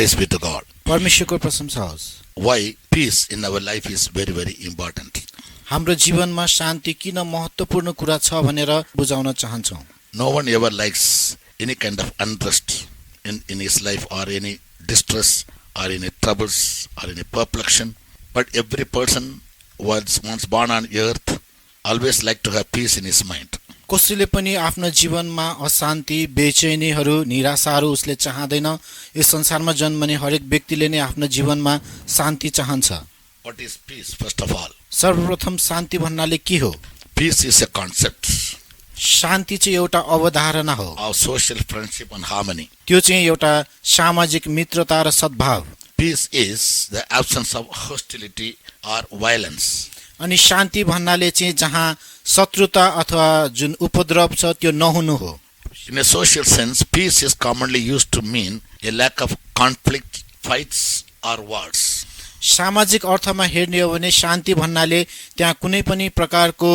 Praise be to God. परमेश्वरको प्रशंसा होस्। Why peace in our life is very, very important. हाम्रो जीवनमा शान्ति किन महत्त्वपूर्ण कुरा छ भनेर बुझाउन चाहन्छौँ। No one ever likes any kind of unrest in his life, or any distress, or any troubles, or any perplexion. But every person once born on earth always like to have peace in his mind. कसैले पनि आफ्नो जीवनमा अशान्ति, बेचैनीहरू, निराशाहरू उसले चाहदैन। यस संसारमा जन्मने हरेक व्यक्तिले नै आफ्नो जीवनमा शान्ति चाहन्छ। What is peace, first of all? सर्वप्रथम शान्ति भन्नाले के हो? Peace is a concept शान्ति चाहिँ एउटा अवधारणा हो of social friendship and harmony. त्यो चाहिँ एउटा सामाजिक मित्रता र सद्भाव। Peace is the absence of hostility or violence. अनि शान्ति भन्नाले चाहिँ जहाँ शत्रुता अथवा जुन उपद्रव छ त्यो नहुनु हो। In a social sense, peace is commonly used to mean a lack of conflict, fights, or wars. सामाजिक अर्थमा हेर्ने हो भने शान्ति भन्नाले त्यहाँ कुनै पनि प्रकारको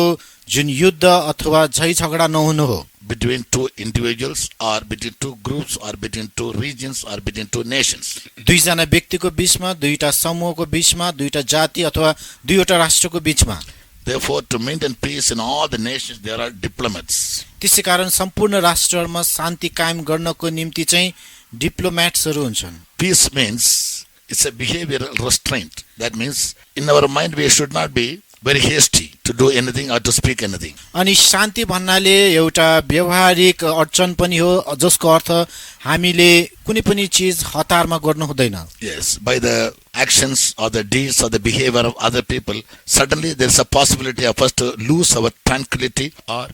जुन युद्ध अथवा झै झगडा नहुनु हो। Between two individuals, or between two groups, or between two regions, or between two nations. दुईजना व्यक्तिको बीचमा, दुईटा समूहको बीचमा, दुईटा जाति अथवा दुईवटा राष्ट्रको बीचमा। Therefore, to maintain peace in all the nations, there are diplomats. त्यसैकारण सम्पूर्ण राष्ट्रहरूमा शान्ति कायम गर्नको निम्ति चाहिँ डिप्लोमेट्सहरू हुन्छन्। Peace means it's a behavioral restraint. That means in our mind we should not be very hasty to do anything or to speak anything. अनि शान्ति भन्नाले एउटा व्यवहारिक अडचन पनि हो जसको अर्थ हामीले कुनै पनि चीज हतारमा गर्नु हुँदैन। Yes, by the actions or the deeds or the behavior of other people, suddenly there is a possibility of us to lose our tranquility or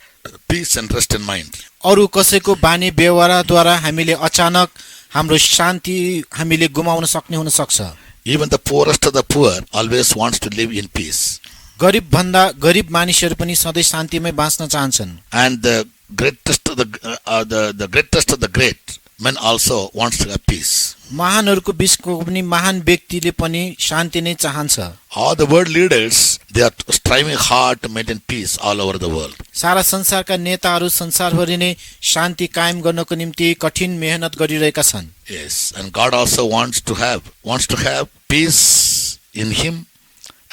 peace and rest in mind. अरू कसैको बानी व्यवहारद्वारा हामीले अचानक हाम्रो शान्ति हामीले गुमाउन सक्ने हुन सक्छ। Even the poorest of the poor always wants to live in peace. गरिब भन्दा गरिब मानिसहरू पनि सधैँ शान्तिमै बाँच्न चाहन्छन्। And the greatest of the greatest of the great men also wants to have peace. महानहरूको बीचको पनि महान व्यक्तिले पनि शान्ति नै चाहन्छ। All the world leaders, they are striving hard to maintain peace all over the world. सारा संसारका नेताहरू संसारभरि नै शान्ति कायम गर्नको निम्ति कठिन मेहनत गरिरहेका छन्। Yes, and God also wants to have peace in him,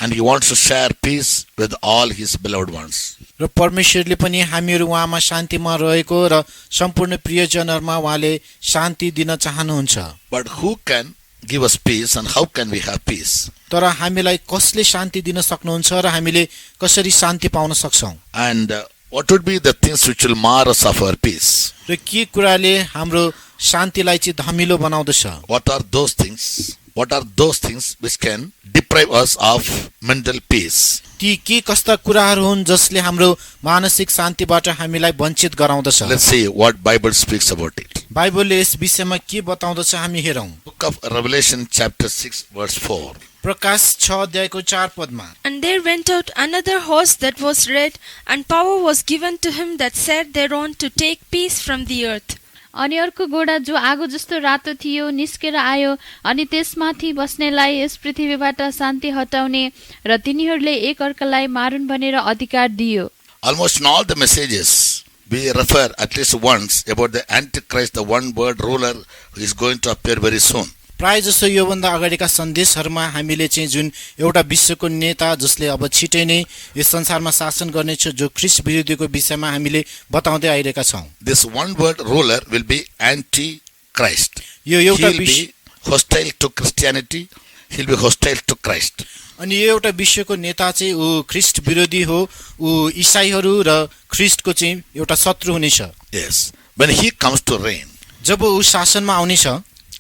and he wants to share peace with all his beloved ones. र परमेश्वरले पनि हामीहरू उहाँमा शान्तिमा रहेको र सम्पूर्ण प्रियजनहरूमा उहाँले शान्ति दिन चाहनुहुन्छ। But who can give us peace, and how can we have peace? तर हामीलाई कसले शान्ति दिन सक्नुहुन्छ र हामीले कसरी शान्ति पाउन सक्छौं? And what would be the things which will mar us of our peace? र के कुराले हाम्रो शान्तिलाई चाहिँ धमिलो बनाउँदछ? What are those things? What are those things which can deprive us of mental peace? ती के कस्ता कुराहरू हुन् जसले हाम्रो मानसिक शान्तिबाट हामीलाई वञ्चित गराउँदछ? Let's see what Bible speaks about it. बाइबलले यस विषयमा के बताउँदछ हामी हेरौं। Book of Revelation chapter 6 verse 4. प्रकाश 6 अध्यायको 4 पदमा। And there went out another horse that was red, and power was given to him that sat thereon to take peace from the earth. अनि अर्को घोडा जो आगो जस्तो रातो थियो निस्केर आयो अनि त्यसमाथि बस्नेलाई यस पृथ्वीबाट शान्ति हटाउने र तिनीहरूले एक अर्कालाई मारुन् भनेर अधिकार दियो। Almost in all the messages we refer at least once about the Antichrist, the one world ruler who is going to appear very soon. प्राय जसो योभन्दा अगाडिका सन्देशहरूमा हामीले चाहिँ जुन एउटा विश्वको नेता जसले अब छिटै नै यस संसारमा शासन गर्नेछ जो ख्रीष्ट विरोधीको विषयमा हामीले बताउँदै आइरहेका छौं। This one world ruler will be Antichrist. यो He एउटा will be hostile to Christianity. He will be hostile to Christ. अनि यो एउटा विश्वको नेता चाहिँ ऊ ख्रीष्ट विरोधी हो, ऊ ईसाईहरू र ख्रीष्टको चाहिँ एउटा शत्रु हुनेछ। Yes. When he comes to reign. जब ऊ शासनमा आउनेछ।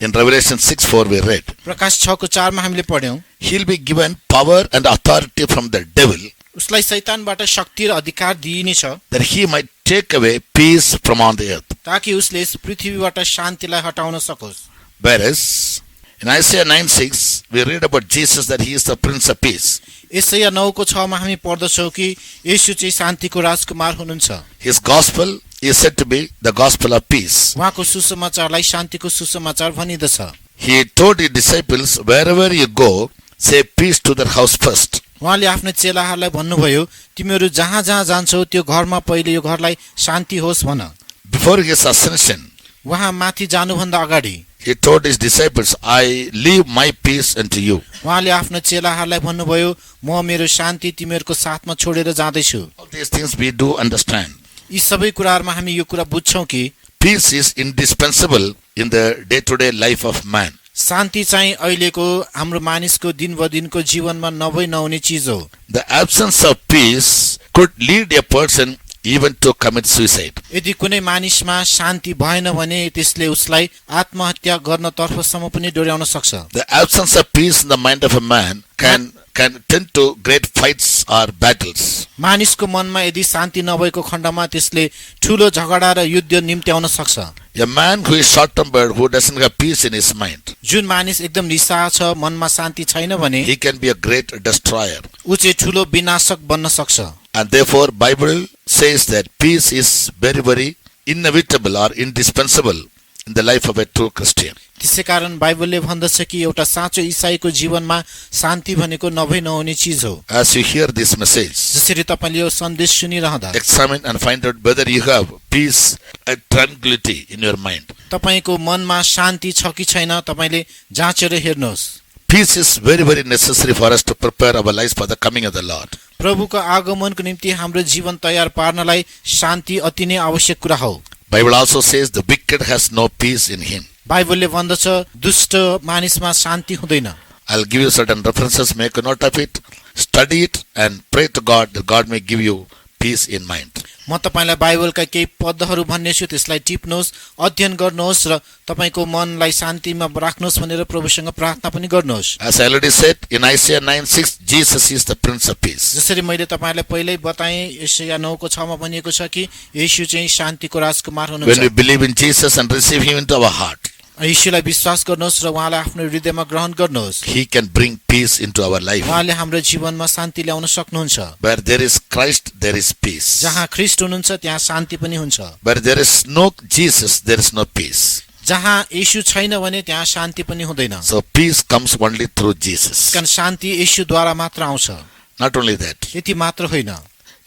In Revelation 6:4 we read. प्रकाश 6 को 4 मा हामीले पढ्यौं। He'll be given power and authority from the devil. उसलाई शैतानबाट शक्ति र अधिकार दिइनेछ। That he might take away peace from on the earth. ताकि उसले यस पृथ्वीबाट शान्तिलाई हटाउन सकोस्। Whereas in Isaiah 9:6 we read about Jesus that he is the Prince of Peace. यसैया 9 को 6 मा हामी पढ्दछौं कि येशू चाहिँ शान्तिको राजकुमार हुनुहुन्छ। His gospel is said to be the gospel of peace. उहाँको सुसमाचारलाई शान्तिको सुसमाचार भनिदछ। He told his disciples, wherever you go, say peace to their house first. उहाँले आफ्नो चेलाहरूलाई भन्नुभयो तिमीहरू जहाँ जहाँ जान्छौ त्यो घरमा पहिले यो घरलाई शान्ति होस् भन। Before his ascension, उहाँ माथि जानुभन्दा अगाडि He told his disciples, I leave my peace unto you. उहाँले आफ्नो चेलाहरूलाई भन्नुभयो, म मेरो शान्ति तिमीहरूको साथमा छोडेर जाँदैछु। All these things we do understand. यी सबै कुराहरूमा हामी यो कुरा बुझ्छौँ कि Peace is indispensable in the day-to-day life of man. शान्ति चाहिँ अहिलेको हाम्रो मानिसको दिन ब दिनको जीवनमा नहुने चिज हो। The absence of peace could lead a person even to commit suicide. यदि कुनै मानिसमा शान्ति भएन भने त्यसले उसलाई आत्महत्या गर्नतर्फसम्म पनि डोर्याउन सक्छ। The absence of peace in the mind of a man can tend to great fights or battles. मानिसको मनमा यदि शान्ति नभएको खण्डमा त्यसले ठूलो झगडा र युद्ध निम्त्याउन सक्छ। A man who is short-tempered, who doesn't have peace in his mind, जुन मानिस एकदम रिसाहा छ, मनमा शान्ति छैन भने he can be a great destroyer. ऊ चाहिँ ठूलो विनाशक बन्न सक्छ। And therefore, Bible says that peace is very, very inevitable or indispensable in the life of a true Christian. त्यसै कारण बाइबलले भन्दछ कि एउटा साँचो ईसाईको जीवनमा शान्ति भनेको नहुने चिज हो। As you hear this message, जसरी तपाईले यो सन्देश सुनिरहँदा examine and find out whether you have peace and tranquility in your mind. तपाईको मनमा शान्ति छ कि छैन तपाईले जाँचेर हेर्नुहोस्। Peace is very, very necessary for us to prepare our lives for the coming of the Lord. प्रभुको आगमनको निम्ति हाम्रो जीवन तयार पार्नलाई शान्ति अति नै आवश्यक कुरा हो। Bible also says the wicked has no peace in him. बाइबलले भन्दछ दुष्ट मानिसमा शान्ति हुँदैन। I'll give you certain references, make a note of it, study it and pray to God that God may give you peace in mind. म तपाईलाई बाइबलका केही पदहरू भन्नेछु, त्यसलाई टिप्नुहोस्, अध्ययन गर्नुहोस् र तपाईको मनलाई शान्तिमा राख्नुहोस् भनेर प्रभुसँग प्रार्थना पनि गर्नुहोस्। As I already said in Isaiah 9:6, Jesus is the Prince of Peace. जसरी मैले तपाईलाई पहिल्यै बताएँ, यशाया 9:6 मा भनिएको छ कि येशू चाहिँ शान्तिको राजकुमार When we हुनुहुन्छ। believe in Jesus and receive Him into our heart, येशूलाई विश्वास गर्नुहोस् र उहाँलाई आफ्नो हृदयमा ग्रहण गर्नुहोस्। He can bring peace into our life. उहाँले हाम्रो जीवनमा शान्ति ल्याउन सक्नुहुन्छ। Where there is Christ, there is peace. जहाँ ख्रीष्ट हुनुहुन्छ त्यहाँ शान्ति पनि हुन्छ। Where there is no Jesus, there is no peace. जहाँ येशू छैन भने त्यहाँ शान्ति पनि हुँदैन। So peace comes only through Jesus. कारण शान्ति येशूद्वारा मात्र आउँछ। Not only that, यति मात्र होइन।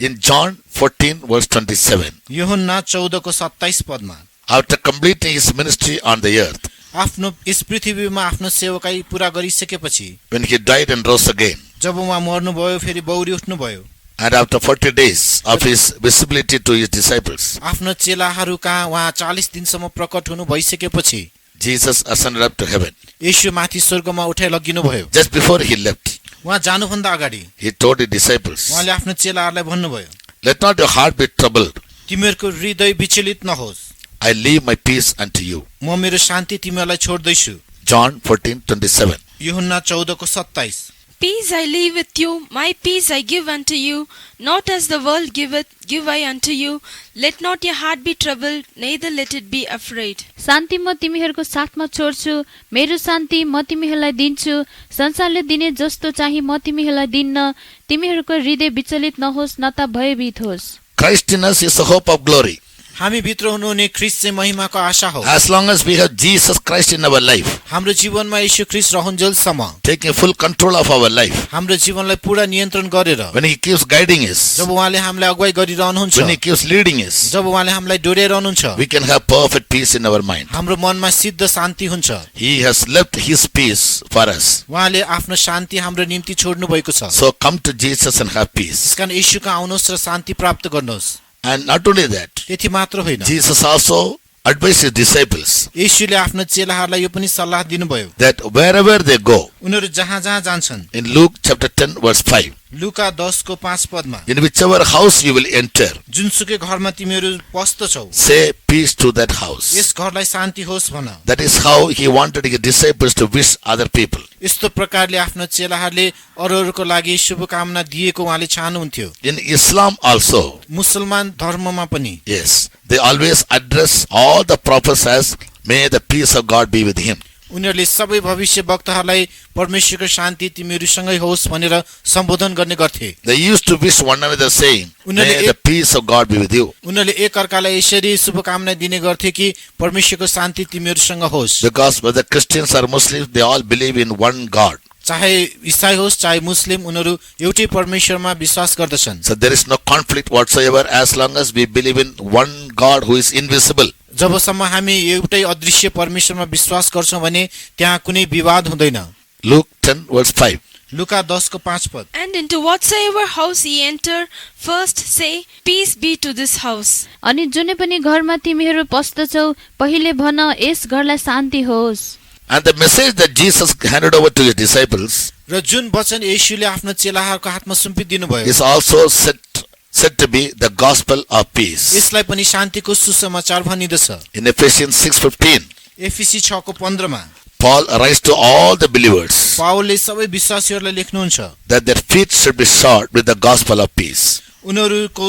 in John 14:27, यूहन्ना 14:27 पदमा after completing His ministry on the earth, आफ्नो यस पृथ्वीमा आफ्नो सेवकाई पूरा गरिसकेपछि when He died and rose again, जब उहाँ मर्नुभयो फेरि बौरी उठ्नुभयो, and after 40 days of His visibility to His disciples, आफ्नो चेलाहरू कहाँ उहाँ 40 दिनसम्म प्रकट हुनु भइसकेपछि Jesus ascended up to heaven. येशू माथि स्वर्गमा उठाइ लगिनुभयो। Just before He left, उहाँ जानुभन्दा अगाडि He told His disciples, उहाँले आफ्नो चेलाहरूलाई भन्नुभयो, let not your heart be troubled. तिमीहरूको हृदय विचलित नहोस्, I leave my peace unto you. म मेरो शान्ति तिमीहरूलाई छोड्दैछु। John 14:27. यूहन्ना 14:27। Peace I leave with you, my peace I give unto you, not as the world giveth, give I unto you. Let not your heart be troubled, neither let it be afraid. शान्ति म तिमीहरूको साथमा छोड्छु, मेरो शान्ति म तिमीहरूलाई दिन्छु। संसारले दिने जस्तो चाहिँ म तिमीहरूलाई दिन्न। तिमीहरूको हृदय विचलित नहोस्, न त भयभीत होस्। Christ in us is the hope of glory. हामी भित्र हुनुहुने ख्रीष्ट चाहिँ महिमाको आशा हो। As long as we have Jesus Christ in our life, हाम्रो जीवनमा येशू ख्रीष्ट रहन्जेलसम्म, taking full control of our life, हाम्रो जीवनलाई पूरा नियन्त्रण गरेर, when He keeps guiding us, जब उहाँले हामीलाई अगुवाई गरिरहनुहुन्छ, when He keeps leading us, जब उहाँले हामीलाई डोर्याइरहनुहुन्छ, we can have perfect peace in our mind. हाम्रो मनमा सिद्ध शान्ति हुन्छ। He has left His peace for us. उहाँले आफ्नो शान्ति हाम्रो निम्ति छोड्नु भएको छ। So come to Jesus and have peace. त्यसकारण येशूका आउनुहोस् र शान्ति प्राप्त गर्नुहोस्। And not only that, त्यति मात्र होइन, Jesus also advised His disciples येशूले आफ्नो चेलाहरूलाई यो पनि सल्लाह दिनुभयो, that wherever they go, उनीहरू जहाँ जहाँ जान्छन्, in Luke chapter 10:5, लुका 10:5 पदमा, in whichever house you will enter, जुनसुकै घरमा तिमीहरू पस्दछौ, say peace to that house. यस घरलाई शान्ति होस् भन। That is how He wanted His disciples to wish other people. यस्तो प्रकारले आफ्नो चेलाहरूले अरूहरूको लागि शुभकामना दिएको उहाँले चाहनुहुन्थ्यो। In Islam also, मुसलमान धर्ममा पनि yes, they always address all the prophets as, may the peace of God be with him. उनीहरूले सबै भविष्य वक्ताहरूलाई परमेश्वरको शान्ति तिमीहरूसँगै होस् भनेर सम्बोधन गर्ने गर्थे। They used to wish one another saying, may the peace of God be with you. उनीहरूले एक अर्कालाई यसरी शुभकामना दिने गर्थे कि परमेश्वरको शान्ति तिमीहरूसँग होस्। Because whether Christians or Muslims, they all believe in one God. चाहे ईसाई होस् चाहे मुस्लिम, उनीहरू एउटै परमेश्वरमा विश्वास गर्दछन्। So there is no conflict whatsoever as long as we believe in one God who is invisible. जबसम्म हामी एउटै अदृश्य परमेश्वरमा विश्वास गर्छौं भने त्यहाँ कुनै विवाद हुँदैन। Luke 10 verse 5. लुका 10 को 5 पद। And into whatsoever house ye enter, first say, Peace be to this house. अनि जुनै पनि घरमा तिमीहरू पस्दछौ पहिले भन यस घरलाई शान्ति होस्। And the message that Jesus handed over to his disciples र जुन वचन येशूले आफ्नो चेलाहरूको हातमा सुम्पिदिनु भयो is also said to be the gospel of peace. यसलाई पनि शान्तिको सुसमाचार भनिदछ। In Ephesians 6:15, एफिसी 6 को 15 मा Paul writes to all the believers पावलले सबै विश्वासीहरूलाई लेख्नुहुन्छ that their feet should be shod with the gospel of peace. उनीहरूको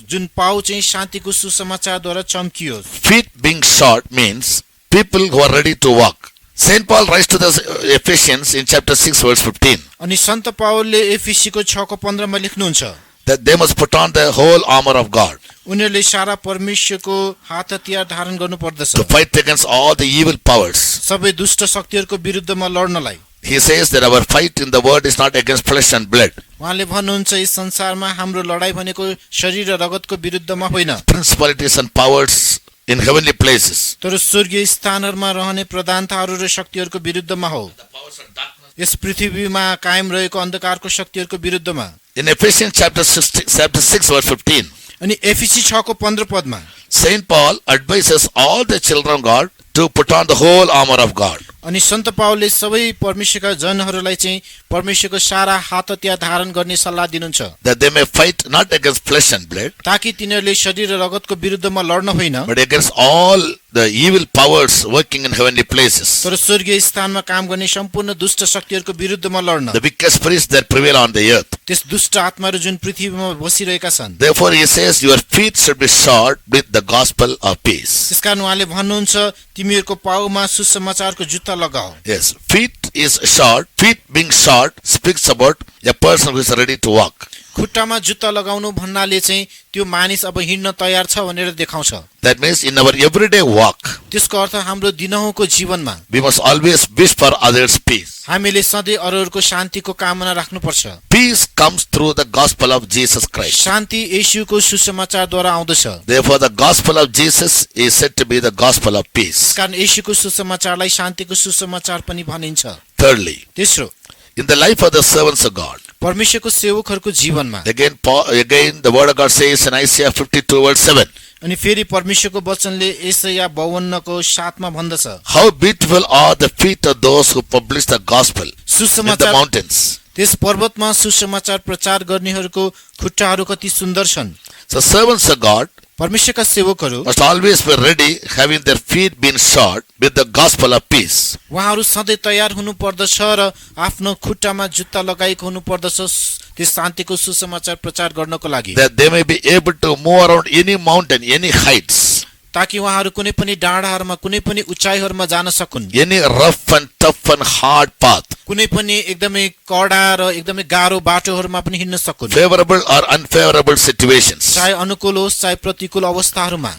जुन पाउ चाहिँ शान्तिको सुसमाचारद्वारा चम्कियोस्। Feet being shod means people who are ready to walk. Saint Paul writes to the Ephesians in chapter 6 verse 15 अनि सन्त पावलले एफिसीको 6 को 15 मा लेख्नुहुन्छ that they must put on the whole armor of God उनीहरूले सारा परमेश्वरको हात हतियार धारण गर्नु पर्दछ to fight against all the evil powers. सबै दुष्ट शक्तिहरूको विरुद्धमा लड्नलाई। He says that our fight in the world is not against flesh and blood, उहाँले भन्नुहुन्छ यस संसारमा हाम्रो लडाई भनेको शरीर र रगतको विरुद्धमा होइन principalities and powers in heavenly places. तर स्वर्गीय स्थानहरूमा रहने प्रधानताहरू र शक्तिहरूको विरुद्धमा हो। यस पृथ्वीमा कायम रहेको अन्धकारको शक्तिहरूको विरुद्धमा। In Ephesians chapter 6 verse 15, अनि एफिसी 6 को 15 पदमा Saint Paul advises all the children of God to put on the whole armor of God. अनि सन्त पावलले सबै परमेश्वरका जनहरूलाई चाहिँ परमेश्वरको सारा हात हतियार धारण गर्ने सल्लाह दिनुहुन्छ That they may fight not against flesh and blood, ताकि तिनीहरूले शरीर र रगतको विरुद्धमा लड्न होइन but against all the evil powers working in heavenly places. तर स्वर्गीय स्थानमा काम गर्ने सम्पूर्ण दुष्ट शक्तिहरूको विरुद्धमा लड्न। The wicked spirits that prevail on the earth. त्यस दुष्ट आत्माहरू जुन पृथ्वीमा बसिरहेका छन्। Therefore he says your feet should be shod with the gospel of peace. त्यसकारण उहाँले भन्नुहुन्छ तिमीहरूको पाउमा सुसमाचारको जुत्ता लगाऊ। Yes, feet is shod. Feet being shod speaks about a person who is ready to walk. खुट्टामा जुत्ता लगाउनु भन्नाले चाहिँ त्यो मानिस अब हिँड्न तयार छ भनेर देखाउँछ। That means in our everyday walk, त्यसको अर्थ हाम्रो दिनहुँको जीवनमा we must always wish for others' peace. हामीले सधैँ अरूहरूको शान्तिको कामना राख्नुपर्छ। Peace comes through the gospel of Jesus Christ. शान्ति येशूको सुसमाचारद्वारा आउँदछ। Therefore, the gospel of Jesus is said to be the gospel of peace. कारण येशूको सुसमाचारलाई शान्तिको सुसमाचार पनि भनिन्छ। Thirdly, तेस्रो in the life of the servants of God, परमेश्वरको सेवकहरूको जीवनमा again the word of God says in Isaiah 52 verse 7, अनि फेरि परमेश्वरको वचनले यशाया 52 को 7 मा भन्दछ how beautiful are the feet of those who publish the gospel in the सुसमाचार mountains. त्यस पर्वतमा सुसमाचार प्रचार गर्नेहरूको खुट्टाहरू कति सुन्दर छन्। So servants of God परमेश्वरका सेवकहरू must always be ready, having their feet been shod with the gospel of peace. उहाँहरू सधैँ तयार हुनु पर्दछ र आफ्नो खुट्टामा जुत्ता लगाएको हुनु पर्दछ त्यस शान्तिको सुसमाचार प्रचार गर्नको लागि That they may be able to move around any mountain, any heights, ताकि उहाँहरू कुनै पनि डाँडाहरूमा कुनै पनि उचाइहरूमा जान सकुन्। any rough and tough and hard path, कुनै पनि एकदमै कडा र एकदमै गाह्रो बाटोहरूमा पनि हिँड्न सकुन्। favorable or unfavorable situations. चाहे अनुकूल होस् चाहे प्रतिकूल अवस्थाहरूमा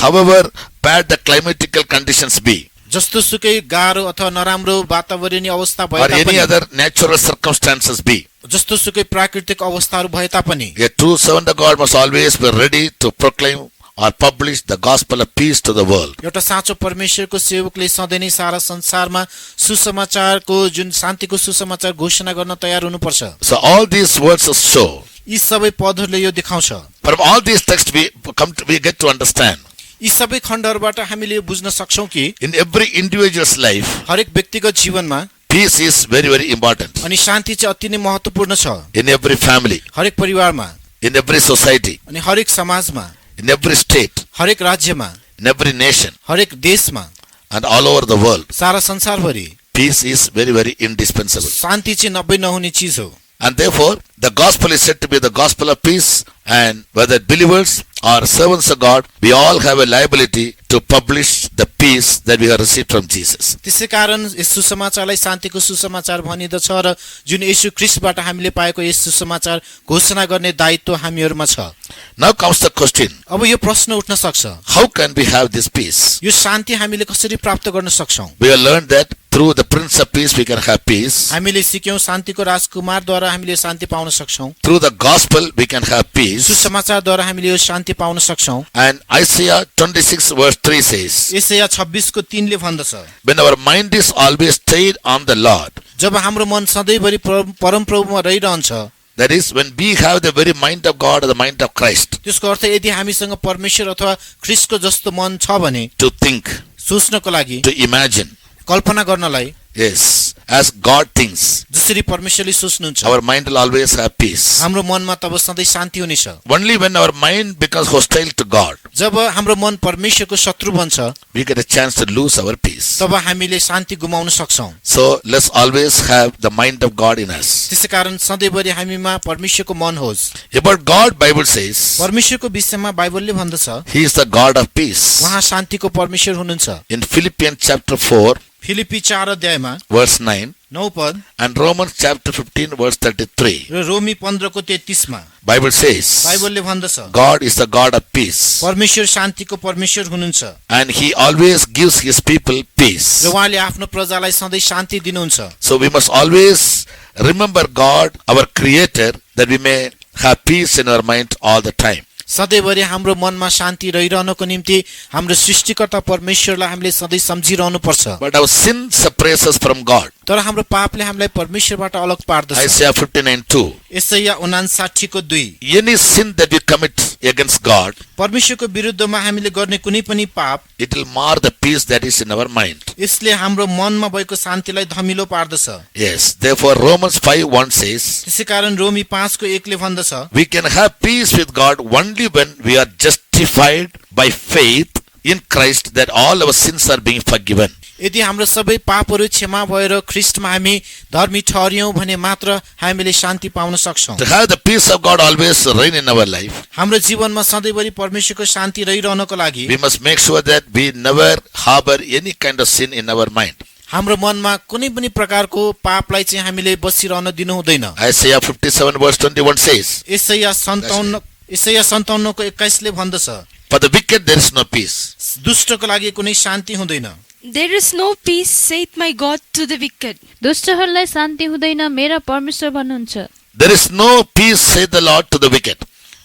However bad the climatical conditions be, जस्तो सुकै गाह्रो अथवा नराम्रो वातावरणीय अवस्था भए or any तापनि other natural circumstances be, जस्तो सुकै प्राकृतिक अवस्थाहरू भए तापनि a true servant of God must always be ready to proclaim or publish the gospel of peace to the world. एउटा साँचो परमेश्वरको सेवकले सधैँ नै सारा संसारमा सुसमाचारको जुन शान्तिको सुसमाचार घोषणा गर्न तयार हुनुपर्छ। So all these verses show, यी सबै पदहरूले यो देखाउँछ। from all these texts we get to understand, यी सबै खण्डहरूबाट हामीले यो बुझ्न सक्छौं कि in every individual's life, हरेक व्यक्तिगत जीवनमा peace is very, very important. अनि शान्ति चाहिँ अति नै महत्त्वपूर्ण छ। In every family, हरेक परिवारमा in every society, अनि हरेक समाजमा in every state, हरेक राज्यमा in every nation, हरेक देशमा and all over the world, सारा संसारभरि peace is very, very indispensable. शान्ति चाहिँ नब्बे नहुने चिज हो। And therefore, the gospel is said to be the gospel of peace, and whether believers or servants of God, we all have a liability to publish the peace that we have received from Jesus. त्यसै कारण यस सुसमाचारलाई शान्तिको सुसमाचार भनिदछ र जुन येशू ख्रीष्टबाट हामीले पाएको यस सुसमाचार घोषणा गर्ने दायित्व हामीहरुमा छ। Now comes the question, अब यो प्रश्न उठ्न सक्छ, how can we have this peace? यो शान्ति हामीले कसरी प्राप्त गर्न सक्छौं? We have learned that through the Prince of Peace we can have peace. हामीले सिक्यौं शान्तिको राजकुमारद्वारा हामीले शान्ति पाउन सक्छौं। Through the gospel we can have peace. सुसमाचारद्वारा हामीले यो शान्ति पाउन सक्छौं। And Isaiah 26 verse 3 says, यसैया 26 को 3 ले भन्दछ, when our mind is always stayed on the Lord, जब हाम्रो मन सधैँभरि परमप्रभुमा रहिरहन्छ, that is when we have the very mind of God or the mind of Christ, त्यसको अर्थ यदि हामीसँग परमेश्वर अथवा ख्रीष्टको जस्तो मन छ भने to think, सोच्नको लागि, to imagine, कल्पना गर्नलाई, yes, as God thinks, जसरी परमेश्वरले सोच्नुहुन्छ, our mind will always have peace. हाम्रो मनमा तब सधैँ शान्ति हुनेछ। Only when our mind becomes hostile to God, जब हाम्रो मन परमेश्वरको शत्रु बन्छ, we get a chance to lose our peace. तब हामीले शान्ति गुमाउन सक्छौं। So let's always have the mind of God in us. त्यसैकारण सधैँभरि हामीमा परमेश्वरको मन होस्। About God, Bible says, परमेश्वरको विषयमा बाइबलले भन्दछ, He is the God of peace. उहाँ शान्तिको परमेश्वर हुनुहुन्छ। In Philippians chapter 4, फिलिप्पी 4 अध्यायमा verse 9, 9 पद and Romans chapter 15, verse 33, र रोमी 15 को 33 मा Bible says, बाइबलले भन्दछ, God is the God of peace, परमेश्वर शान्तिको परमेश्वर हुनुहुन्छ and He always gives His people peace. र उहाँले आफ्नो प्रजालाई सधैँ शान्ति दिनुहुन्छ। So we must always remember God, our Creator, that we may have peace in our mind all the time. सधैँभरि हाम्रो मनमा शान्ति रहिरहनको निम्ति हाम्रो सृष्टिकर्ता परमेश्वरलाई हामीले सधैँ सम्झिरहनु पर्छ। But our sin separates us from God. तर हाम्रो पापले हामीलाई परमेश्वरबाट अलग पार्दछ। Isaiah 59:2. यसैया 59 को 2, Any sin that we commit against God, परमेश्वरको विरुद्धमा हामीले गर्ने कुनै पनि पाप, it will mar the peace that is in our mind. यसले हाम्रो मनमा भएको शान्तिलाई धमिलो पार्दछ। Yes, therefore Romans 5:1 says, त्यसैकारण रोमी 5 को 1 ले भन्दछ, we can have peace with God only when we are justified by faith in Christ, that all our sins are being forgiven. यदि हाम्रो सबै पापहरू क्षमा भएर ख्रीष्टमा हामी धर्मी ठहरियौं भने मात्र हामीले शान्ति पाउन सक्छौं। To have the peace of God always reign in our life, हाम्रो जीवनमा सधैँभरि परमेश्वरको शान्ति रहिरहनको लागि we must make sure that we never harbor any kind of sin in our mind. हाम्रो मनमा कुनै पनि प्रकारको पापलाई चाहिँ हामीले बसिरहन दिनु हुँदैन। Isaiah 57 verse 21 says, यसैया 57 को 21 ले भन्दछ, for the wicked there is no peace. दुष्टको लागि कुनै शान्ति हुँदैन। There is no peace, saith my God, to the wicked. दुष्टहरूलाई शान्ति हुँदैन, मेरा परमेश्वर भन्नुहुन्छ। There is no peace, saith the Lord, to the wicked.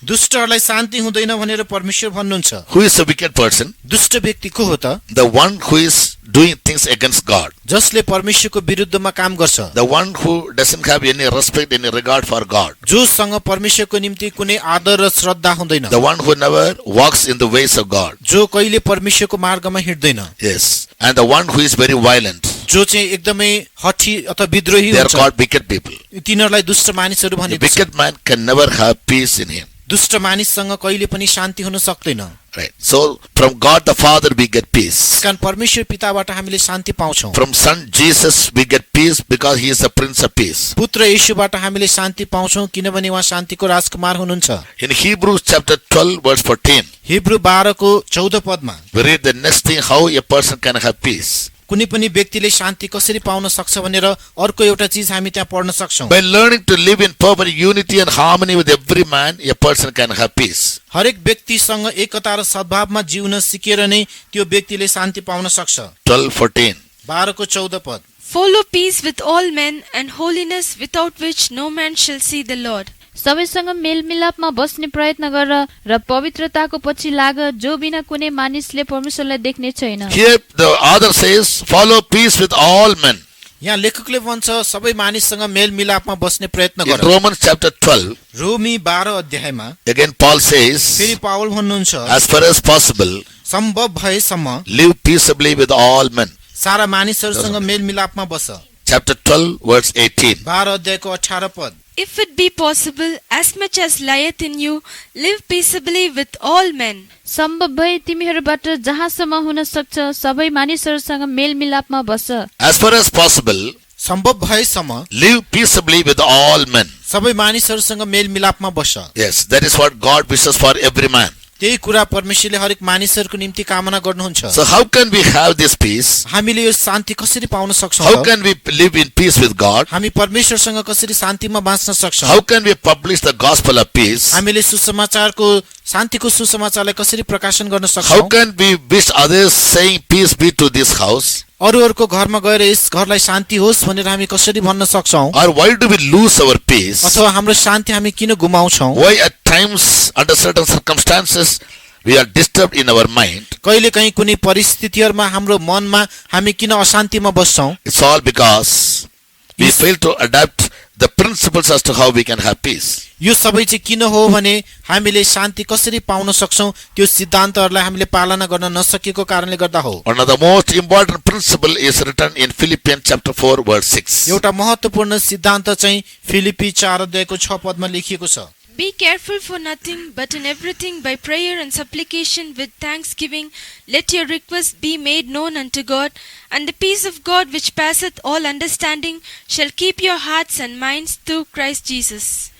दुष्टहरूलाई शान्ति हुँदैन भनेर परमेश्वर भन्नुहुन्छ। Who is a wicked person? दुष्ट व्यक्ति को हो त? The one who is doing things against God. जसले परमेश्वरको विरुद्धमा काम गर्छ। The one who doesn't have any respect, any regard for God. जोसँग परमेश्वरको निम्ति कुनै आदर र श्रद्धा हुँदैन। The one who never walks in the ways of God. जो कहिले परमेश्वरको मार्गमा हिँड्दैन। Yes. And the one who is very violent. जो चाहिँ एकदमै हठी अथवा विद्रोही They are हुन्छ। called wicked people. तिनीहरूलाई दुष्ट मानिसहरू A भनिन्छ। wicked man can never have peace in him. दुष्ट मानिससँग कहिले पनि शान्ति हुन सक्दैन। Right. So from God the Father we get peace. कारण परमेश्वर पिताबाट हामीले शान्ति पाउँछौं। From Son Jesus we get peace because He is the Prince of Peace. पुत्र येशूबाट हामीले शान्ति पाउँछौं किनभने उहाँ शान्तिको राजकुमार हुनुहुन्छ। In Hebrews chapter 12 verse 14, Hebrew 12 को 14 पदमा we read the next thing, how a person can have peace. कुनै पनि व्यक्तिले शान्ति कसरी पाउन सक्छ भनेर अर्को एउटा चीज हामी त्यहाँ पढ्न सक्छौं। By learning to live in perfect unity and harmony with every man, a person can have peace. हरेक व्यक्तिसँग एकता र सद्भावमा जिउन सिकेर नै त्यो व्यक्तिले शान्ति पाउन सक्छ। 12:14. 12 को 14 पद, Follow peace with all men and holiness, without which no man shall see the Lord. सबैसँग मेलमिलापमा बस्ने प्रयत्न गर र पवित्रताको पछि लाग, जो बिना कुनै मानिसले परमेश्वरलाई देख्ने छैन। Here the author says, follow peace with all men. यहाँ लेखकले भन्छ सबै मानिससँग मेलमिलापमा बस्ने प्रयत्न In गर। Romans chapter 12, रोमी 12 अध्यायमा again Paul says, फेरि पावल भन्नुहुन्छ, as far as possible, सम्भव भएसम्म live peaceably with all men. सारा मानिसहरूसँग मेलमिलापमा बस। Chapter 12 verse 18. 12 अध्यायको 18 पद, If it be possible, as much as lieth in you, live peaceably with all men. सम्भव भए तिमीहरूबाट जहाँसम्म हुन सक्छ सबै मानिसहरूसँग मेलमिलापमा बस। As far as possible, सम्भव भएसम्म live peaceably with all men. सबै मानिसहरूसँग मेलमिलापमा बस। Yes, that is what God wishes for every man. त्यही कुरा परमेश्वरले हरेक मानिसहरूको निम्ति कामना गर्नुहुन्छ। So how can we have this peace? हामीले यो शान्ति कसरी पाउन सक्छौँ How त? can we live in peace with God? हामी परमेश्वरसँग कसरी शान्तिमा बाँच्न सक्छौँ? How can we publish the gospel of peace? हामीले सुसमाचारको शान्तिको सुसमाचारलाई कसरी प्रकाशन गर्न How सक्छौँ? can we wish others saying peace be to this house? अरूहरूको घरमा गएर यस घरलाई शान्ति होस् भनेर हामी कसरी भन्न सक्छौँ? Or why do we lose our peace? अथवा हाम्रो शान्ति हामी किन गुमाउँछौँ? Why at times under certain circumstances we are disturbed in our mind? कहिले कहीँ कुनै परिस्थितिहरूमा हाम्रो मनमा हामी किन अशान्तिमा बस्छौँ? It's all because we fail to adapt the principles as to how we can have peace. यो सबै चाहिँ किन हो भने हामीले शान्ति कसरी पाउन सक्छौँ त्यो सिद्धान्तहरूलाई हामीले पालना गर्न नसकेको कारणले गर्दा हो। One of the most important principle is written in Philippians chapter 4 verse 6. एउटा महत्त्वपूर्ण सिद्धान्त चाहिँ फिलिपी 4 अध्यायको 6 पदमा लेखिएको छ। Be careful for nothing, but in everything by prayer and supplication with thanksgiving, let your requests be made known unto God, and the peace of God which passeth all understanding shall keep your hearts and minds through Christ Jesus.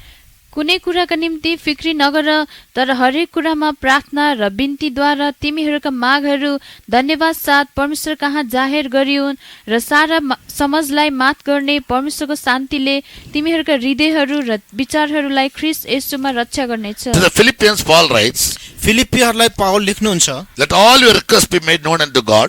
कुनै कुराका निम्ति फिक्री नगर, तर हरेक कुरामा प्रार्थना र बिन्तीद्वारा तिमीहरूका मागहरू धन्यवाद साथ परमेश्वर कहाँ जाहेर गरिउन्, र सारा समझलाई मात गर्ने परमेश्वरको शान्तिले तिमीहरूका हृदयहरू र विचारहरूलाई ख्रीष्ट येशूमा रक्षा गर्नेछ। To the Philippians Paul writes, फिलिपीहरूलाई पाउल लेख्नुहुन्छ, let all your requests be made known unto God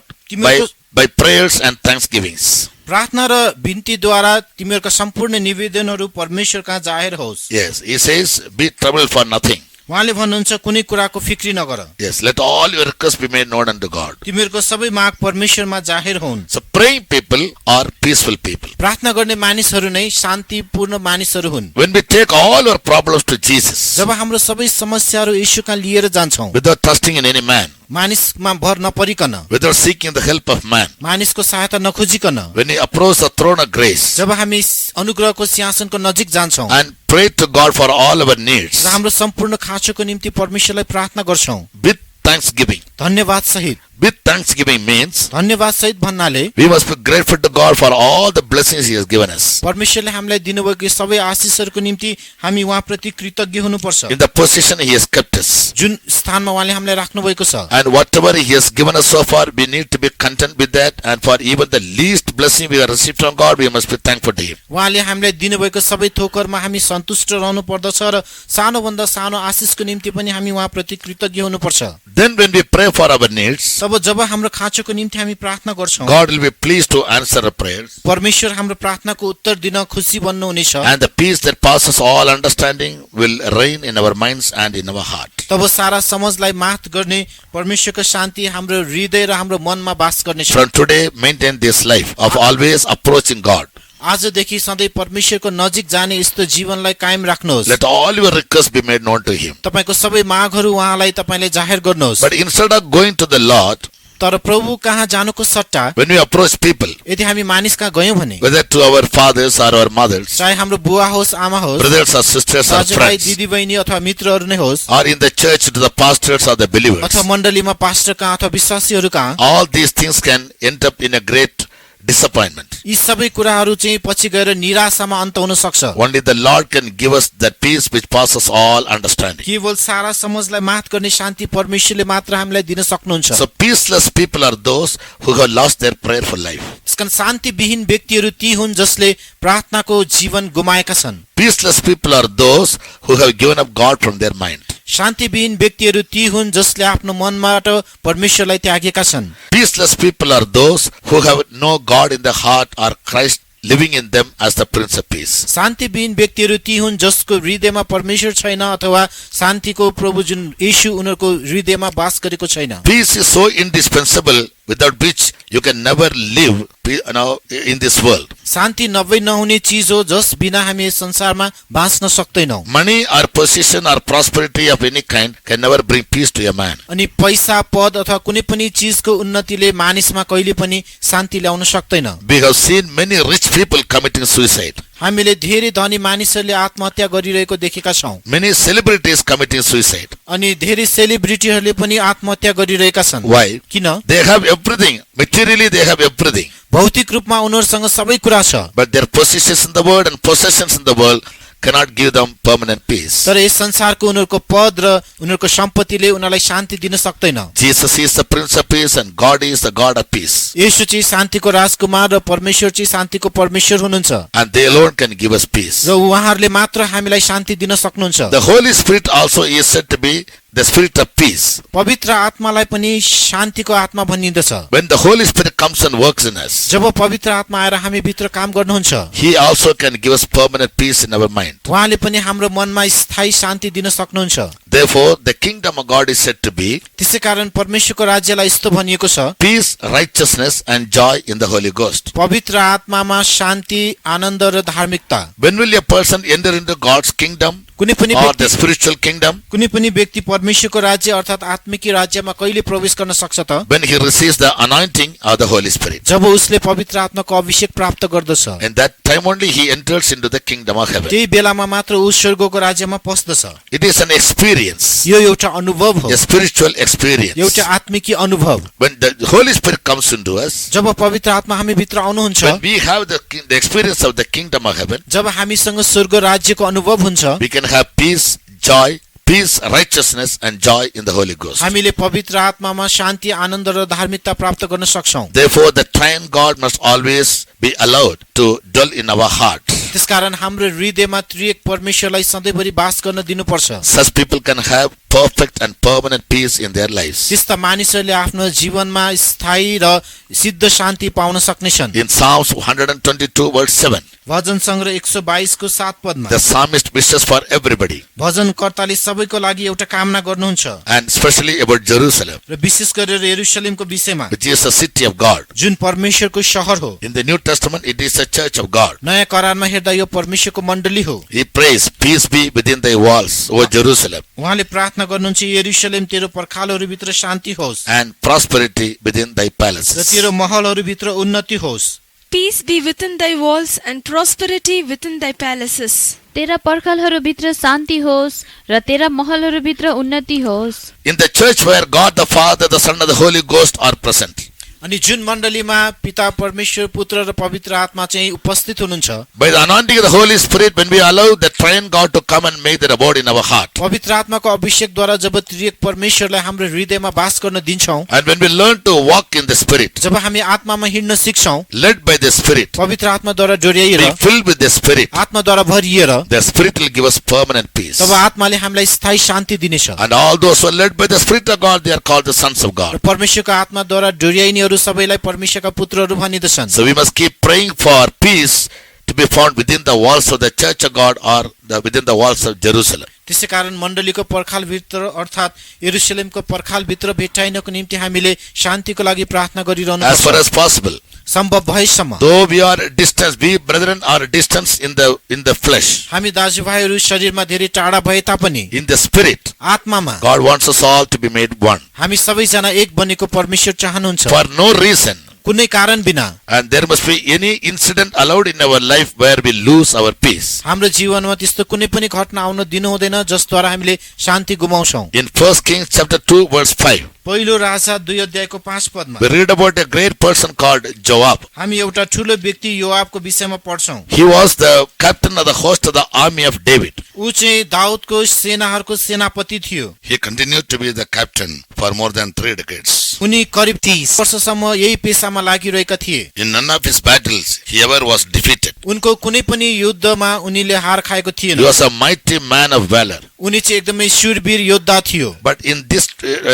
by prayers and thanksgivings. प्रार्थना र बिन्तीद्वारा तिमीहरूका सम्पूर्ण निवेदनहरू परमेश्वर कहाँ जाहेर होस्। Yes, he says, be troubled for nothing. उहाँले भन्नुहुन्छ कुनै कुराको फिक्री नगर। Yes, let all your requests be made known unto God. तिमीहरूको सबै माग परमेश्वरमा जाहेर हुन्। So praying people are peaceful people. प्रार्थना गर्ने मानिसहरू नै शान्तिपूर्ण मानिसहरू हुन्। When we take all our problems to Jesus जब हाम्रो सबै समस्याहरू येशूका लिएर जान्छौँ, without trusting in any man, मानिसमा भर नपरिकन, without seeking the help of man, मानिसको सहायता नखोजिकन, when we approach the throne of grace जब हामी अनुग्रहको सिंहासनको नजिक जान्छौँ and pray to God for all our needs र हाम्रो सम्पूर्ण खाँचोको निम्ति परमेश्वरलाई प्रार्थना गर्छौँ with thanksgiving. धन्यवाद सहित। With thanksgiving means धन्यवाद सहित भन्नाले we must be grateful to God for all the blessings He has given us. परमेश्वरले हामीलाई दिनुभएको सबै आशिषहरूको निम्ति हामी उहाँप्रति कृतज्ञ हुनुपर्छ। In the position He has kept us. जुन स्थानमा उहाँले हामीलाई राख्नु भएको छ, And whatever He has given us so far, we need to be content with that. And for even the least blessing we have received from God, we must be thankful to Him. उहाँले हामीलाई दिनुभएको सबै थोकरमा हामी सन्तुष्ट रहनु पर्दछ र सानोभन्दा सानो आशिषको निम्ति पनि हामी उहाँप्रति कृतज्ञ हुनुपर्छ। Then when we pray for our needs, तब जब हाम्रो खाँचोको निम्ति हामी प्रार्थना गर्छौँ, God will be pleased to answer our prayers. परमेश्वर हाम्रो प्रार्थनाको उत्तर दिन खुसी बन्नुहुनेछ। And the peace that passes all understanding will reign in our minds and in our heart. तब सारा समझलाई मात गर्ने परमेश्वरको शान्ति हाम्रो हृदय र हाम्रो मनमा वास गर्नेछ। From today, maintain this life of always approaching God. आजदेखि सधैँ परमेश्वरको नजिक जाने यस्तो जीवनलाई कायम राख्नुहोस्। Let all your requests be made known to Him. तपाईको सबै मागहरू उहाँलाई तपाईले जाहेर गर्नुहोस्। But instead of going to the Lord, तर प्रभु कहाँ जानुको सट्टा when we approach people, यदि हामी मानिस कहाँ गयौँ भने, whether to our fathers or our mothers, चाहे हाम्रो बुवा होस्, आमा होस्, brothers or sisters or दाजुभाइ, friends, दिदी बहिनी अथवा मित्रहरू नै होस्, or in the church to the pastors or the believers, अथवा मण्डलीमा पास्टर कहाँ अथवा विश्वासीहरू कहाँ, all these things can end up in a great disappointment. यी सबै कुराहरू चाहिँ पछि गएर निराशामा अन्त हुन सक्छ। Only the Lord can give us that peace which passes all understanding. केवल सारा समझलाई मात गर्ने शान्ति परमेश्वरले मात्र हामीलाई दिन सक्नुहुन्छ। So peaceless people are those who have lost their prayerful life. यसकारण शान्तिविहीन व्यक्तिहरू ती हुन् जसले प्रार्थनाको जीवन गुमाएका छन्। Peaceless people are those who have given up God from their mind. शान्तिविहीन व्यक्तिहरू ती हुन् जसले आफ्नो मनबाट परमेश्वरलाई त्यागेका छन्। Peaceless people are those who have no God in the heart or Christ living in them as the Prince of Peace. शान्तिविहीन व्यक्तिहरू ती हुन् जसको हृदयमा परमेश्वर छैन अथवा शान्तिको प्रभु जुन येशू उनीहरूको हृदयमा वास गरेको छैन। Peace is so indispensable without which you can never live in this world. शान्ति नभई नहुने चीज हो जस बिना हामी यस संसारमा बाँच्न सक्दैनौँ। Money or possession or prosperity of any kind can never bring peace to a man. अनि पैसा पद अथवा कुनै पनि चीजको उन्नतिले मानिसमा कहिले पनि शान्ति ल्याउन सक्दैन। We have seen many rich people committing suicide. हामीले धेरै धनी मानिसहरूले आत्महत्या गरिरहेको देखेका छौँ। Many celebrities committing suicide. अनि धेरै सेलिब्रिटीहरूले पनि आत्महत्या गरिरहेका छन्। Why? किन? They have everything. Materially they have everything. भौतिक रूपमा उनीहरूसँग सबै कुरा छ, But their possessions in the world and possessions in the world cannot give them permanent peace. तर यस संसारको उनीहरूको पद र उनीहरूको सम्पत्तिले उनीहरूलाई शान्ति दिन सक्दैन। Jesus is the Prince of Peace and God is the God of peace. येशू चाहिँ शान्तिको राजकुमार र परमेश्वर चाहिँ शान्तिको परमेश्वर हुनुहुन्छ And they alone can give us peace. र उहाँहरूले मात्र हामीलाई शान्ति दिन सक्नुहुन्छ। The Holy Spirit also is said to be the Spirit of peace. पवित्र आत्मालाई पनि शान्तिको आत्मा भनिन्दछ। When the Holy Spirit comes and works in us, जब पवित्र आत्मा आएर हामी भित्र काम गर्नुहुन्छ, He also can give us permanent peace in our mind. उहाँले पनि हाम्रो मनमा स्थायी शान्ति दिन सक्नुहुन्छ। Therefore, the kingdom of God is said to be त्यसै कारण परमेश्वरको राज्यलाई यस्तो भनिएको छ, peace, righteousness and joy in the Holy Ghost. पवित्र आत्मामा शान्ति, आनन्द र धार्मिकता। When will a person enter into God's kingdom कुनै पनि or व्यक्ति the spiritual kingdom? कुनै पनि व्यक्ति परमेश्वरको राज्य अर्थात् आत्मिक राज्यमा कहिले प्रवेश गर्न सक्छ त? When he receives the anointing of the Holy Spirit. जब उसले पवित्र आत्माको अभिषेक प्राप्त गर्दछ, And that time only he enters into the kingdom of heaven. त्यही बेलामा मात्र ऊ स्वर्गको राज्यमा पस्दछ। It is an experience, यो एउटा अनुभव हो, a spiritual experience. एउटा आत्मिकी अनुभव। When the Holy Spirit comes into us, जब पवित्र आत्मा हामी भित्र आउनुहुन्छ, when we have the experience of the kingdom of heaven, जब हामीसँग स्वर्ग राज्यको अनुभव हुन्छ, we can have peace, joy, peace, righteousness and joy in the Holy Ghost. हामीले पवित्र आत्मामा शान्ति, आनन्द र धार्मिकता प्राप्त गर्न सक्छौं। Therefore, the triune God must always be allowed to dwell in our heart. त्यसकारण हाम्रो हृदयमा त्रिएक परमेश्वरलाई सधैँभरि वास गर्न दिनुपर्छ। Such people can have perfect and permanent peace in their lives. त्यस्ता मानिसहरूले आफ्नो जीवनमा स्थायी र सिद्ध शान्ति पाउन सक्नेछन्। In Psalms 122 verse 7, भजन संग्रह 122 को 7 पदमा the psalmist wishes for everybody भजनकर्ताले सबैको लागि एउटा कामना गर्नुहुन्छ and especially about Jerusalem, र विशेष गरेर यरुशलेमको विषयमा, which is the city of God. जुन परमेश्वरको शहर हो। In the New Testament, it is the church of God. नयाँ करारमा हेर्दा यो परमेश्वरको मण्डली हो। He prays, peace be within thy walls, O Jerusalem, उहाँले प्रार्थना गर्नुहुन्छ, यरुशलेम तेरो पर्खालहरू भित्र शान्ति होस् and prosperity within thy र palaces. तेरो महलहरू भित्र उन्नति होस्। Peace be within thy walls and prosperity within thy palaces. तेरा पर्खालहरू भित्र शान्ति होस् र तेरा महलहरू भित्र उन्नति होस्। In the church where God the Father, the Son and the Holy Ghost are present, अनि जुन मण्डलीमा पिता परमेश्वर, पुत्र र पवित्र आत्मा चाहिँ उपस्थित हुनुहुन्छ, by the anointing of the Holy Spirit, when we allow the triune God to come and make their abode in our heart, पवित्र आत्माको अभिषेकद्वारा जब त्रिएक परमेश्वरलाई हाम्रो हृदयमा वास गर्न दिन्छौं, and when we learn to walk in the Spirit, जब हामी आत्मामा हिँड्न सिक्छौं, led by the Spirit, पवित्र आत्माद्वारा डोर्याइएर, be filled with the Spirit, आत्माद्वारा भरिएर, the Spirit will give us permanent peace. तब आत्माले हामीलाई स्थायी शान्ति दिनेछ। And all those who are led by the Spirit of God, they are called the sons of God. र परमेश्वरको आत्माद्वारा डोर्याइनेहरू सबैलाई परमेश्वरका पुत्रहरू भनिदछन्। So we must keep praying for peace to be found within the walls of the church of God or within the walls of Jerusalem. त्यसै कारण मण्डलीको पर्खाल भित्र अर्थात् यरुशलेमको पर्खाल भित्र भेट्टाइनको निम्ति हामीले शान्तिको लागि प्रार्थना गरिरहनु As far पर्छ, as possible. सम्भव भएसम्म। Though we are distant, we brethren are distant in the flesh, हामी दाजुभाइहरू शरीरमा धेरै टाढा भए तापनि in the spirit, आत्मामा God wants us all to be made one. हामी सबैजना एक बनेको परमेश्वर चाहनुहुन्छ, For no reason, कुनै कारण बिना। and there must be any incident allowed in our life where we lose our peace. हाम्रो जीवनमा त्यस्तो कुनै पनि घटना आउन दिनु हुँदैन जसद्वारा हामीले शान्ति गुमाउँछौं। In 1 Kings chapter 2 verse 5, पहिलो राजा 2 अध्यायको 5 पदमा we read about a great person called Joab. हामी एउटा ठूलो व्यक्ति योआबको विषयमा पढ्छौं। He was the captain of the host of the army of David. ऊ चाहिँ दाउदको सेनाहरूको सेनापति थियो। He continued to be the captain for more than 3 decades. उनी करिब 30 वर्षसम्म यही पेशामा लागिरहेका थिए। In none of his battles he ever was defeated. उनको कुनै पनि युद्धमा उनीले हार खाएको थिएन। He was a mighty man of valor. उनी चाहिँ एकदमै शूरवीर योद्धा थियो। But in this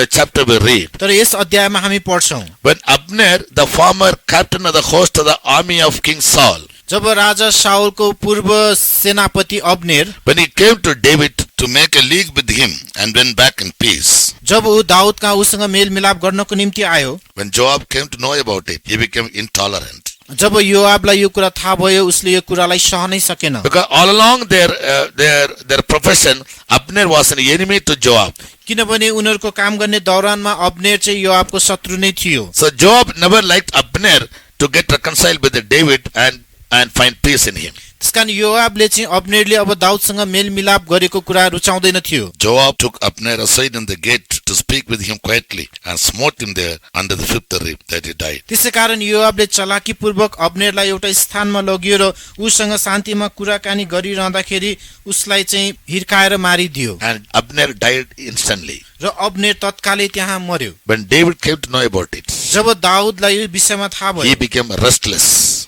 chapter we read, तर यस अध्यायमा हामी पढ्छौं, when Abner, the former captain of the host of the army of King Saul, जब राजा शाउलको पूर्व सेनापति Abner, when he came to David to make a league with him and went back in peace, जब ऊ दाउदका उसँग मेलमिलाप गर्नको निम्ति आयो, when Joab came to know about it, he became intolerant. जब योआबलाई यो कुरा थाहा भयो, उसले यो कुरालाई सहनै सकेन। Because all along their profession, Abner was an enemy to Joab. किनभने उनीहरूको काम गर्ने दौरानमा अब्नेर चाहिँ योआबको शत्रु नै थियो। So Joab never liked Abner to get reconciled with David and find peace in him. त्यसकारण योआबले चाहिँ अब्नेरले अब दाउदसँग मेलमिलाप गरेको कुरा रुचाउँदैन थियो। Joab took Abner aside in the gate to to speak with him quietly and smote him there under the fifth rib that he died. त्यसैकारण योआबले चलाकीपूर्वक अब्नेरलाई एउटा स्थानमा लगियो र उसँग शान्तिमा कुराकानी गरिरहँदाखेरि उसलाई चाहिँ हिर्काएर मारिदियो And Abner died instantly. र अब्नेर तत्कालै त्यहाँ मर्यो। When David came to know about it, जब दाउदलाई यो विषयमा थाहा he भयो became restless.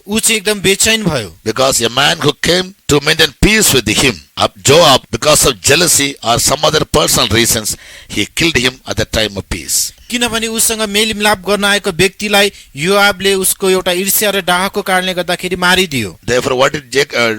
ऊ चाहिँ एकदम बेचैन भयो Because a man who came to maintain peace with him, Joab, because of jealousy or some other personal reasons, he killed him at the time of peace. किनभने उसँग मेलमिलाप गर्न आएको व्यक्तिलाई योआबले उसको एउटा ईर्ष्या र डाहको कारणले गर्दाखेरि मारिदियो। Therefore, what did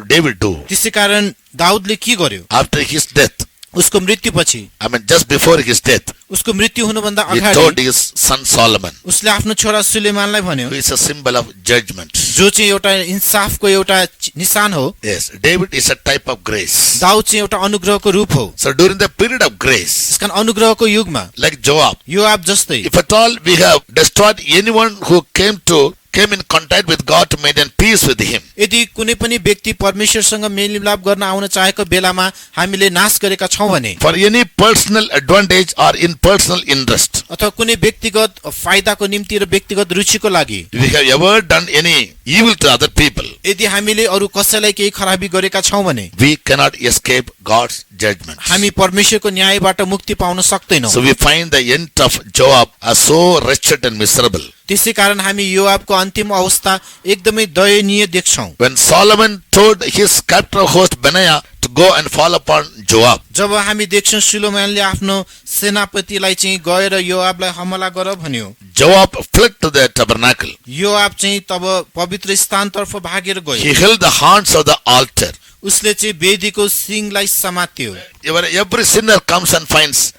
David do? त्यसैकारण दाउदले के गर्यो? After his death, उसको मृत्युपछि, just before his death, उसको मृत्यु हुनुभन्दा he told अगाडि his son Solomon, उसले आफ्नो छोरा सुलेमानलाई भन्यो, who is a symbol of judgment. जो चाहिँ एउटा इन्साफको एउटा निशान हो। Yes, David is a type of grace. Daud चाहिँ एउटा अनुग्रहको रूप हो। So during the period of grace, त्यसकारण अनुग्रहको युगमा like Joab, योआब जस्तै if at all we have destroyed anyone who came in contact with God to maintain peace with him, यदि कुनै पनि व्यक्ति परमेश्वरसँग मेलमिलाप गर्न आउन चाहेको बेलामा हामीले नाश गरेका छौं भने, for any personal advantage or in personal interest, अथवा कुनै व्यक्तिगत फाइदाको निम्ति र व्यक्तिगत रुचिको लागि, we have ever done any evil to other people, यदि हामीले अरू कसैलाई केही खराबी गरेका छौं भने we cannot escape God's judgment. हामी परमेश्वरको न्यायबाट मुक्ति पाउन सक्दैनौं। So we find the end of Joab as so wretched and miserable. त्यसैकारण हामी योआबको अन्तिम अवस्था एकदमै दयनीय देख्छौं। When Solomon told his captain of host Benaiah to go and fall upon Joab, जब हामी देख्छौं सुलेमानले आफ्नो सेनापतिलाई चाहिँ गएर योआबलाई हमला गर भन्यो, Joab fled to the tabernacle. योआब चाहिँ तब पवित्र स्थानतर्फ भागेर गयो। He held the horns of the altar. उसले चाहिँ वेदीको सिङलाई समात्यो। Every sinner comes and finds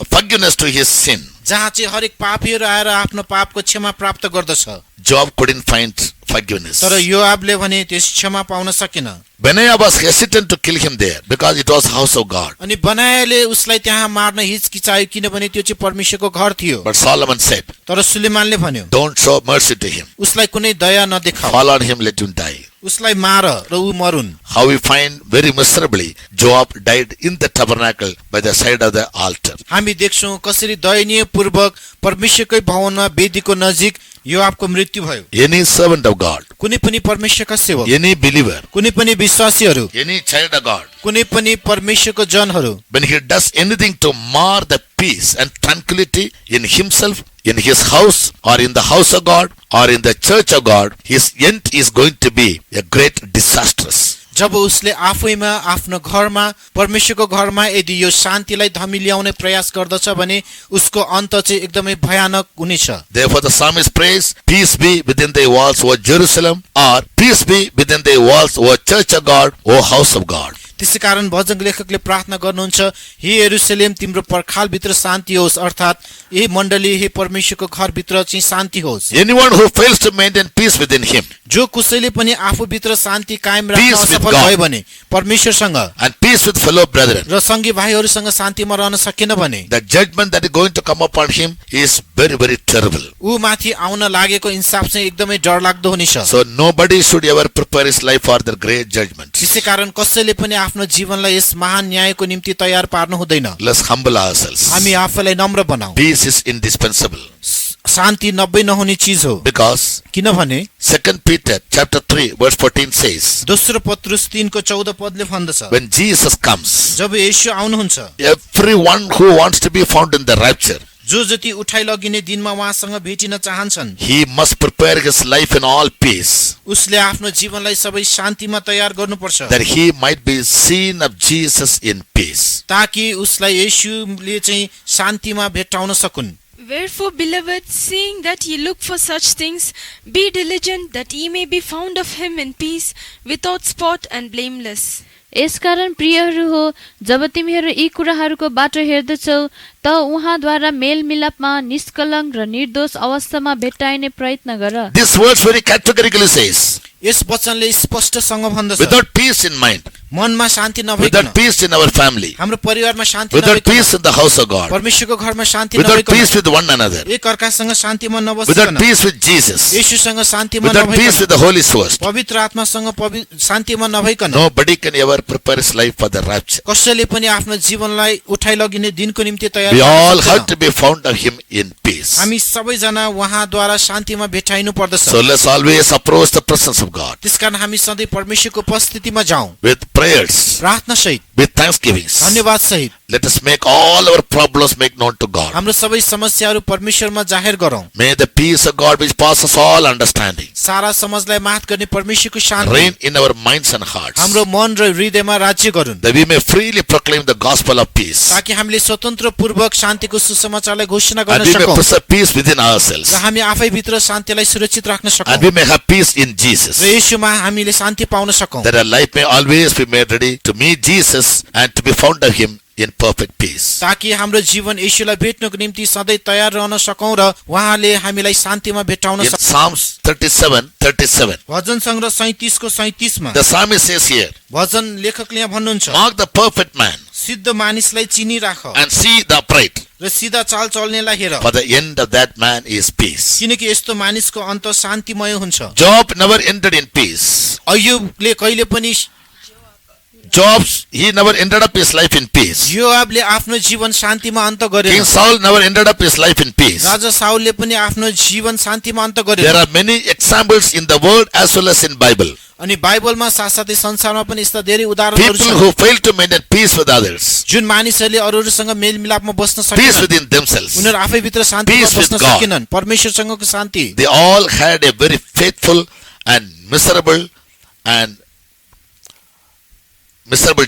forgiveness to his sin. जहाँ चाहिँ हरेक पापीहरू आएर आफ्नो पापको क्षमा प्राप्त गर्दछ। Joab couldn't find forgiveness. तर योआबले भने त्यस क्षमा पाउन सकेन। Benaiah was hesitant to kill him there because it was house of God. अनि बनायाले उसलाई त्यहाँ मार्न हिचकिचायो किनभने त्यो चाहिँ परमेश्वरको घर थियो। But Solomon said, तर सुलेमानले भन्यो, don't show mercy to him. उसलाई कुनै दया नदेखाऊ, Fall on him, let him die. उसलाई मार र ऊ मरुन्। How we find very miserably, Joab died in the tabernacle by the side of the altar. हामी देख्छौं कसरी दयनीय पूर्वक परमेश्वरकै भवनमा वेदीको नजिक योआबको मृत्यु भयो। Any servant of God, कुनै पनि परमेश्वरका सेवक, any believer, कुनै पनि विश्वासीहरू, any child of God, कुनै पनि परमेश्वरको जनहरू, when he does anything to mar the peace and tranquility in himself, in his house, or in the house of God, or in the church of God, his end is going to be a great disastrous. जब उसले आफैमा आफ्नो घरमा परमेश्वरको घरमा यदि यो शान्तिलाई धमिल्याउने प्रयास गर्दछ भने उसको अन्त चाहिँ एकदमै भयानक हुनेछ। Therefore the psalmist prays, peace be within thy walls, O Jerusalem, or peace be within thy walls, O church of God, O house of God. त्यसैकारण भजन लेखकले प्रार्थना गर्नुहुन्छ, हे यरुशलेम तिम्रो पर्खालभित्र शान्ति होस्, अर्थात् हे मण्डली, हे परमेश्वरको घरभित्र चाहिँ शान्ति होस्। Anyone who fails to maintain peace within him, जो कसैले पनि आफूभित्र शान्ति कायम राख्न Peace with असफल God. भयो भने, परमेश्वरसँग and peace with fellow brethren, र सँगी भाइहरूसँग शान्तिमा रहन सकेन भने the judgment that is going to come upon him is very, very terrible. ऊ माथि आउन लागेको इन्साफ चाहिँ एकदमै डरलाग्दो हुनेछ। So nobody should ever prepare his life for the great judgment. त्यसैकारण कसैले पनि आफ्नो जीवनलाई यस महान न्यायको निम्ति तयार पार्नु हुँदैन। Let's humble ourselves. हामी आफैलाई नम्र बनाऊ। Peace is indispensable शान्ति नब्बे नहुने चिज हो, because किनभने 2 Peter chapter 3 verse 14 says, दोस्रो पत्रुस 3:14 पदले भन्दछ, when Jesus comes, जब येशू आउनुहुन्छ, everyone who wants to be found in the rapture, जो जति उठाइ लगिने दिनमा उहाँसँग भेटिन चाहन्छन्, he must prepare his life in all peace, उसले आफ्नो जीवनलाई सबै शान्तिमा तयार गर्नुपर्छ, that he might be seen of Jesus in peace. ताकि उसलाई येशूले चाहिँ शान्तिमा भेट्टाउन सकुन्। Wherefore, beloved, seeing that ye look for such things, be diligent that ye may be found of him in peace, without spot and blameless. यसकारण प्रियहरू हो, जब तिमीहरू यी कुराहरूको बाटो हेर्दछौ त उहाँद्वारा मेलमिलापमा निष्कलङ्क र निर्दोष अवस्थामा भेट्टाइने प्रयत्न गर। This verse very categorically says, यस वचनले स्पष्टसँग भन्दछ, without peace in mind, मनमा शान्ति नभइकन, without peace in our family, हाम्रो परिवारमा शान्ति without नभइकन, peace in the house of God, परमेश्वरको घरमा शान्ति without नभइकन, peace with one another, एक अर्कासँग शान्तिमा without नबसिकन, peace with Jesus, येशूसँग शान्तिमा without peace नभइकन, with the Holy Ghost, पवित्र आत्मासँग शान्तिमा नभइकन, nobody can ever prepare his life for the rapture. कसैले पनि आफ्नो जीवनलाई उठाइ लगिने दिनको निम्ति तयार We all गर्न have सक्दैन। to be found of him in peace. हामी सबैजना उहाँद्वारा शान्तिमा भेटाइनु पर्दछ। So let's always approach the presence of God त्यसकारण हामी सधैँ परमेश्वरको उपस्थितिमा जाउँ, with prayers, प्रार्थना सहित, with thanksgivings. धन्यवाद सहित। Let us make all our problems make known to God. हाम्रो सबै समस्याहरू परमेश्वरमा जाहेर गरौँ। May the peace of God which passes all understanding सारा समझलाई माथ गर्ने परमेश्वरको शान्ति reign in our minds and hearts, हाम्रो मन र हृदयमा राज्य गरून्, that we may freely proclaim the gospel of peace, ताकि हामीले स्वतन्त्र पूर्वक शान्तिको सुसमाचारलाई घोषणा and गर्न we may सकौँ preserve peace within र ourselves, हामी आफै भित्र शान्तिलाई सुरक्षित राख्न and सकौँ we may have peace in र Jesus, येशूमा हामीले शान्ति पाउन सकौँ, that our life may always be made ready to meet Jesus and to be found of him in perfect peace. ताकि हाम्रो जीवन येशूलाई भेट्नको निम्ति सधैँ तयार रहन सकौँ र उहाँले हामीलाई शान्तिमा भेटाउन In सकौँ। Psalms 37:37, भजन सङ्ग्रह 37 को 37 मा the psalmist says here, भजन लेखकले यहाँ भन्नुहुन्छ, mark the perfect man सिद्ध मानिसलाई चिनिराख and see the upright, र सिधा चाल चल्नेलाई हेर, for the end of that man is peace. किनकि यस्तो मानिसको अन्त शान्तिमय हुन्छ। Job never ended in peace. अय्युबले कहिले पनि He never ended up his life in peace. योआबले आफ्नो जीवन शान्तिमा अन्त गरेन, King Saul never ended up his life in peace. राजा साउलले पनि आफ्नो जीवन शान्तिमा अन्त There गरेन। are many examples in the world as well as in Bible. अनि बाइबलमा साथसाथै संसारमा पनि यस्ता धेरै उदाहरणहरू People छन् who fail to maintain peace with others, जुन मानिसहरूले अरूहरूसँग मेलमिलापमा बस्न peace सकेनन्, within themselves, उनीहरू आफै भित्र शान्तिमा Peace with बस्न God. सकेनन्, परमेश्वरसँगको शान्ति, they all had a very faithful and miserable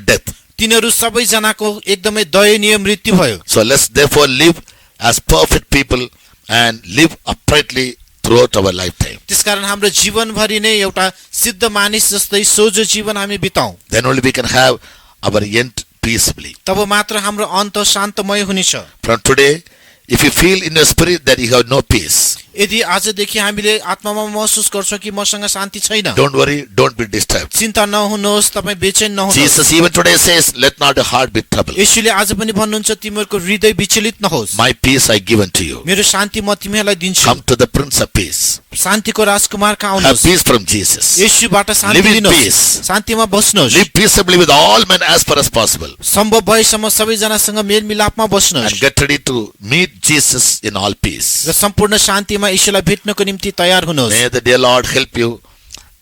death. तिनीहरू सबैजनाको एकदमै दयनीय मृत्यु भयो। So let's therefore live as perfect people and live uprightly throughout our lifetime. त्यसकारण हाम्रो जीवनभरि नै एउटा सिद्ध मानिस जस्तै सोझो जीवन हामी बिताउँ, Then only we can have our end peaceably. तब मात्र हाम्रो अन्त शान्तमय हुनेछ। From today, if you feel in your spirit that you have no peace, यदि आजदेखि हामीले आत्मामा महसुस गर्छौँ कि मसँग शान्ति छैन, don't worry, don't be disturbed. चिन्ता नहुनुहोस्, तपाईँ बेचैन नहुनुहोस्। Jesus even today says, let not your heart be troubled. येशूले आज पनि भन्नुहुन्छ, तिमीहरूको हृदय विचलित नहोस्, My peace I give unto you. मेरो शान्ति म तिमीहरूलाई दिन्छु। Come to the Prince of Peace. शान्तिको राजकुमार कहाँ Have आउनुहोस्, peace from Jesus. येशूबाट Shanti Live in लिनुहोस्, peace. शान्तिमा बस्नुहोस्, Live peaceably with all men as far as possible. सम्भव भएसम्म सबैजनासँग मेलमिलापमा And बस्नुहोस् get ready to meet Jesus in all peace. र सम्पूर्ण शान्तिमा येशूलाई भेट्नको निम्ति तयार हुनुहोस्। May the dear Lord help you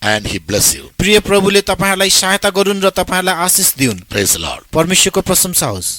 and He bless you. प्रिय प्रभुले तपाईहरुलाई सहायता गरून् र तपाईहरुलाई आशिष दिउन्। Praise the Lord. परमेश्वरको प्रशंसा होस्।